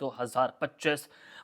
2025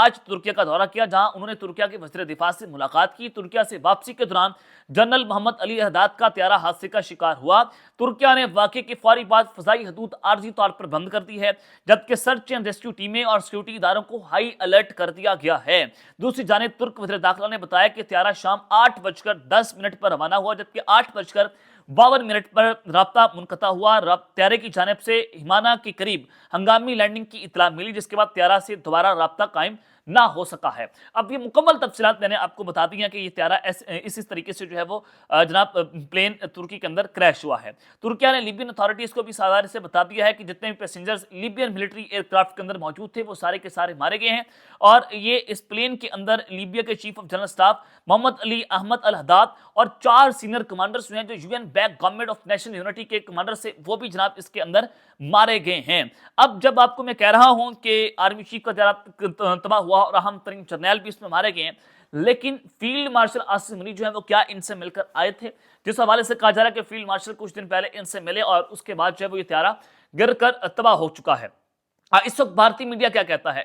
آج ترکیہ کا دورہ کیا، جہاں انہوں نے ترکیہ کے وزیر دفاع سے ملاقات کی۔ ترکیہ سے واپسی کے دوران جنرل محمد علی الحداد کا طیارہ حادثے کا شکار ہوا۔ ترکیہ نے واقعے کے فوری بعد فضائی حدود عارضی طور پر بند کر دی ہے، جبکہ سرچ اینڈ ریسکیو ٹیمیں اور سیکورٹی اداروں کو ہائی الرٹ کر دیا گیا ہے۔ دوسری جانب ترک وزیر داخلہ نے بتایا کہ طیارہ شام 8:10 پر روانہ ہوا، جبکہ 8:52 پر رابطہ منقطع ہوا۔ طیارے کی جانب سے ہمانا کے قریب ہنگامی لینڈنگ کی اطلاع ملی، جس کے بعد طیارہ سے دوبارہ رابطہ قائم نہ ہو سکا ہے۔ اب یہ مکمل تفصیلات میں نے آپ کو بتا دی ہیں کہ یہ طیارہ اس طریقے سے جو ہے وہ جناب پلین ترکی کے اندر کریش ہوا ہے۔ ترکیہ نے لیبین اتھارٹیز کو بھی سازاداری سے بتا دیا ہے کہ جتنے بھی پیسنجرز لیبین ملٹری ایئر کرافٹ کے اندر موجود تھے وہ سارے کے سارے مارے گئے ہیں، اور یہ اس پلین کے اندر لیبیا کے chief of general staff Muhammad Ali Ahmed al Haddad اور 4 سینئر کمانڈرز ہیں جو U N backed government of national unity کے کمانڈر سے وہ بھی جناب اس کے اندر مارے گئے ہیں۔ اب جب آپ کو میں کہہ رہا ہوں کہ آرمی چیف کا طیارہ تباہ ہوا اور اہم ترین جرنیل بھی اس میں مارے گئے ہیں، لیکن فیلڈ مارشل عاصم منی جو ہے وہ کیا ان سے مل کر آئے تھے؟ جس حوالے سے کہا جا رہا ہے کہ فیلڈ مارشل کچھ دن پہلے ان سے ملے اور اس کے بعد جو ہے وہ یہ طیارہ گر کر تباہ ہو چکا ہے۔ اس وقت بھارتی میڈیا کیا کہتا ہے؟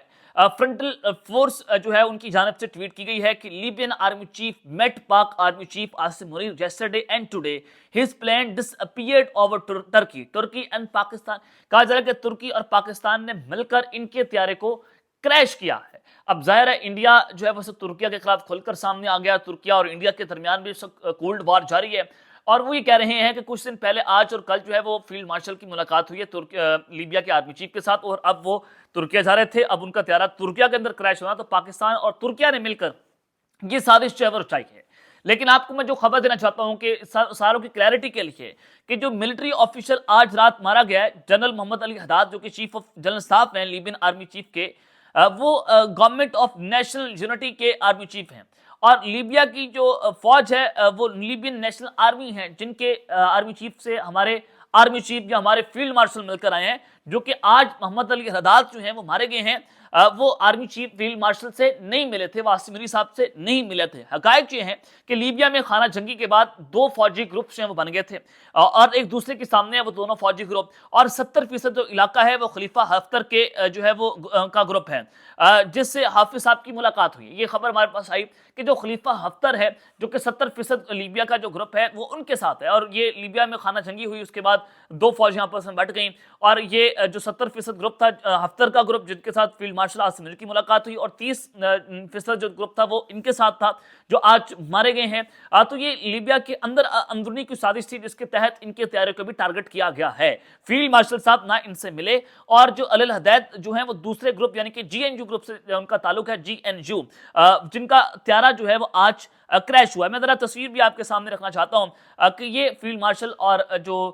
فرنٹل فورس جو ہے ان کی جانب سے ٹویٹ کی گئی ہے کہ Libyan army chief meet Pak army chief Asim Munir yesterday and today his plane disappeared over Turkey and Pakistan. کہا جا رہا ہے کہ ترکی اور پاکستان نے مل کر ان کے طیارے کو کریش کیا ہے۔ اب ظاہر ہے انڈیا جو ہے وہ ترکیہ کے خلاف کھل کر سامنے آ گیا، ترکیہ اور انڈیا کے درمیان بھی کولڈ وار جاری ہے، اور وہ یہ کہہ رہے ہیں کہ کچھ دن پہلے آج اور کل جو ہے وہ فیلڈ مارشل کی ملاقات ہوئی ہے لیبیا کے آرمی چیف کے ساتھ، اور اب وہ ترکیہ جا رہے تھے، اب ان کا طیارہ ترکیہ کے اندر کریش ہونا، تو پاکستان اور ترکیہ نے مل کر یہ سازش جو ہے وہ رچائی ہے۔ لیکن آپ کو میں جو خبر دینا چاہتا ہوں کہ ساروں کی کلیئرٹی کے لیے کہ جو ملٹری آفیشل آج رات مارا گیا ہے جنرل محمد علی الحداد جو کہ چیف آف جنرل اسٹاف ہیں لیبین آرمی چیف کے، وہ گورنمنٹ آف نیشنل یونٹی کے آرمی چیف ہیں، اور لیبیا کی جو فوج ہے وہ لیبین نیشنل آرمی ہے، جن کے آرمی چیف سے ہمارے آرمی چیف یا ہمارے فیلڈ مارشل مل کر آئے ہیں، جو کہ آج محمد علی الحداد جو ہیں وہ مارے گئے ہیں، وہ آرمی چیف فیلڈ مارشل سے نہیں ملے تھے، وہ عاصم منی صاحب سے نہیں ملے تھے۔ حقائق یہ ہیں کہ لیبیا میں خانہ جنگی کے بعد 2 فوجی گروپس ہیں وہ بن گئے تھے، اور ایک دوسرے کے سامنے ہے وہ دونوں فوجی گروپ، اور 70% جو علاقہ ہے وہ خلیفہ ہفتر کے جو ہے وہ کا گروپ ہے، جس سے حافظ صاحب کی ملاقات ہوئی۔ یہ خبر ہمارے پاس آئی کہ جو خلیفہ ہفتر ہے جو کہ 70% لیبیا کا جو گروپ ہے وہ ان کے ساتھ ہے، اور یہ لیبیا میں خانہ جنگی ہوئی، اس کے بعد 2 فوجیں آپس میں بٹ گئیں، اور یہ جو 70% گروپ تھا ہفتر کا گروپ جن کے ساتھ فیلڈ مارشل عاصم منیر کی ملاقات ہوئی، اور 30% جو گروپ تھا وہ ان کے ساتھ تھا جو آج مارے گئے ہیں۔ تو یہ لیبیا کے اندر اندرونی کی سازش تھی جس کے تحت ان کے طیارے کو بھی ٹارگٹ کیا گیا ہے۔ فیلڈ مارشل صاحب نہ ان سے ملے، اور جو علی الحداد جو ہیں وہ دوسرے گروپ یعنی کہ جی این یو گروپ سے ان کا تعلق ہے، جی این یو، جن کا طیارہ جو ہے وہ آج کریش ہوا ہے۔ میں ذرا تصویر بھی آپ کے سامنے رکھنا چاہتا ہوں کہ یہ فیلڈ مارشل اور جو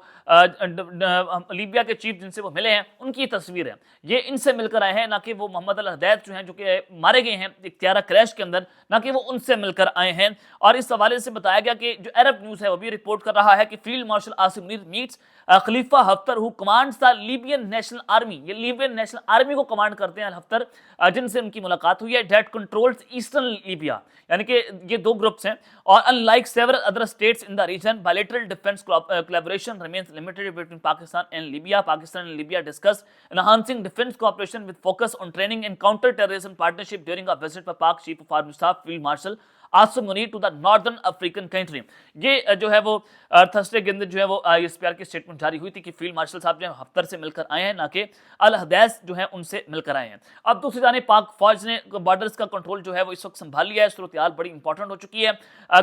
لیبیا کے چیف جن سے وہ ملے ہیں ان کی تصویر ہے، یہ ان سے مل کر آئے ہیں، نہ کہ وہ محمد الحداد جو ہیں جو کہ مارے گئے ہیں ایک طیارہ کریش کے اندر، نہ کہ وہ ان سے مل کر آئے ہیں۔ اور اس حوالے سے بتایا گیا کہ جو عرب نیوز ہے وہ بھی رپورٹ کر رہا ہے کہ field marshal Asim Munir meets Khalifa Haftar who commands the Libyan national army, یہ لیبین نیشنل آرمی کو کمانڈ کرتے ہیں ہفتر، جن سے ان کی ملاقات ہوئی ہے، دیٹ کنٹرولز ایسٹرن لیبیا، یعنی کہ یہ 2 گروپس ہیں، اور unlike several other states in the region, bilateral defense collaboration remains limited between Pakistan and Libya. Pakistan and Libya discussed enhancing defense cooperation with focus on training and counter-terrorism partnership during a visit by Pak Chief of Army Staff Field Marshal Asim Munir to the northern African country. یہ جو ہے وہ Thursday کے اندر جو ہے وہ S P R کی statement جاری ہوئی تھی کہ فیلڈ مارشل صاحب جو ہے ہفتر سے مل کر آئے ہیں، نہ کہ الحداد جو ہیں ان سے مل کر آئے ہیں۔ اب دوسری جانب پاک فوج نے بارڈرز کا کنٹرول جو ہے وہ اس وقت سنبھال لیا ہے، صورتحال بڑی امپورٹنٹ ہو چکی ہے،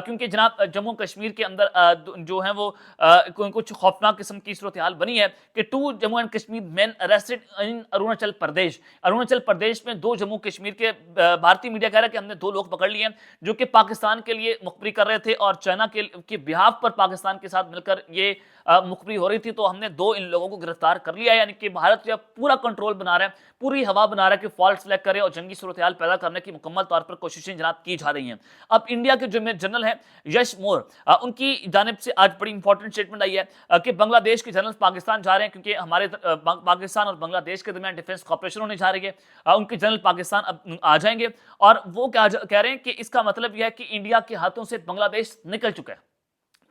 کیونکہ جناب جموں کشمیر کے اندر جو ہیں وہ کچھ خوفناک قسم کی صورتحال بنی ہے کہ 2 جموں اینڈ کشمیر مین اریسٹڈ ان اروناچل پردیش۔ اروناچل پردیش میں 2 جموں کشمیر کے بھارتی میڈیا کہہ رہا ہے کہ ہم نے 2 لوگ پکڑ لیے ہیں جو کہ پاکستان کے لیے مخبری کر رہے تھے، اور چائنا کے بہاف پر پاکستان کے ساتھ مل کر یہ مخبری ہو رہی تھی، تو ہم نے 2 ان لوگوں کو گرفتار کر لیا ہے۔ یعنی کہ بھارت جو پورا کنٹرول بنا رہا ہے، پوری ہوا بنا رہا ہے کہ فالٹ سلیکٹ کرے اور جنگی صورتحال پیدا کرنے کی مکمل طور پر کوششیں جناب کی جا رہی ہیں۔ اب انڈیا کے جو جنرل ہیں یش مور، ان کی جانب سے آج بڑی امپورٹنٹ اسٹیٹمنٹ آئی ہے کہ بنگلہ دیش کے جنرل پاکستان جا رہے ہیں، کیونکہ ہمارے پاکستان اور بنگلہ دیش کے درمیان ڈیفنس کوآپریشن ہونے جا رہی ہے، ان کے جنرل پاکستان اب آ جائیں گے، اور وہ کہہ رہے ہیں کہ اس کا مطلب یہ ہے کہ انڈیا کے ہاتھوں سے بنگلہ دیش نکل چکا ہے۔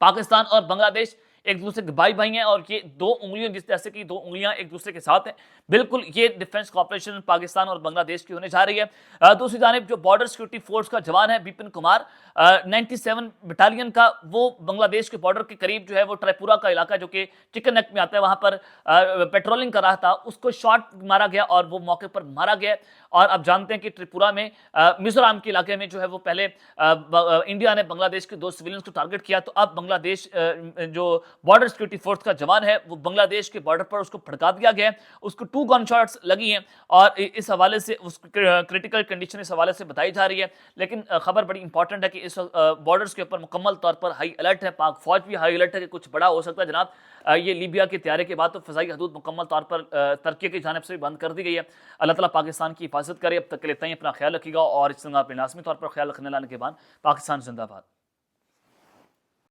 پاکستان اور بنگلہ دیش ایک دوسرے کے بھائی بھائی ہیں اور یہ دو انگلیاں جس جیسے کہ دو انگلیاں ایک دوسرے کے ساتھ ہیں. بالکل یہ ڈیفنس کوآپریشن پاکستان اور بنگلہ دیش کی ہونے جا رہی ہے. دوسری جانب جو بارڈر سیکورٹی فورس کا جوان ہے بپن کمار 97 بٹالین کا، وہ بنگلہ دیش کے بارڈر کے قریب جو ہے وہ ٹریپورا کا علاقہ جو کہ چکن نیک میں آتا ہے وہاں پر پیٹرولنگ کر رہا تھا، اس کو شاٹ مارا گیا اور وہ موقع پر مارا گیا. اور اب جانتے ہیں کہ تریپورا میں میزورام کے علاقے میں جو ہے وہ پہلے انڈیا نے بنگلہ دیش کے 2 سویلینز کو ٹارگٹ کیا، تو اب بنگلہ دیش جو بارڈر سیکورٹی فورس کا جوان ہے وہ بنگلہ دیش کے بارڈر پر اس کو بھڑکا دیا گیا ہے. اس کو 2 گن شاٹس لگی ہیں اور اس حوالے سے اس کریٹیکل کنڈیشن اس حوالے سے بتائی جا رہی ہے. لیکن خبر بڑی امپورٹنٹ ہے کہ اس بارڈرز کے اوپر مکمل طور پر ہائی الرٹ ہے، پاک فوج بھی ہائی الرٹ ہے کہ کچھ بڑا ہو سکتا ہے جناب. یہ لیبیا کے طیارے کے بعد تو فضائی حدود مکمل طور پر ترکی کی جانب سے بھی بند کر دی گئی ہے. اللہ تعالیٰ پاکستان کی حفاظت کرے. اب تک کے لیے اتنا ہی. اپنا خیال رکھیے گا اور اس طرح آپ لازمی طور پر خیال رکھنے لانے کے بعد پاکستان زندہ باد.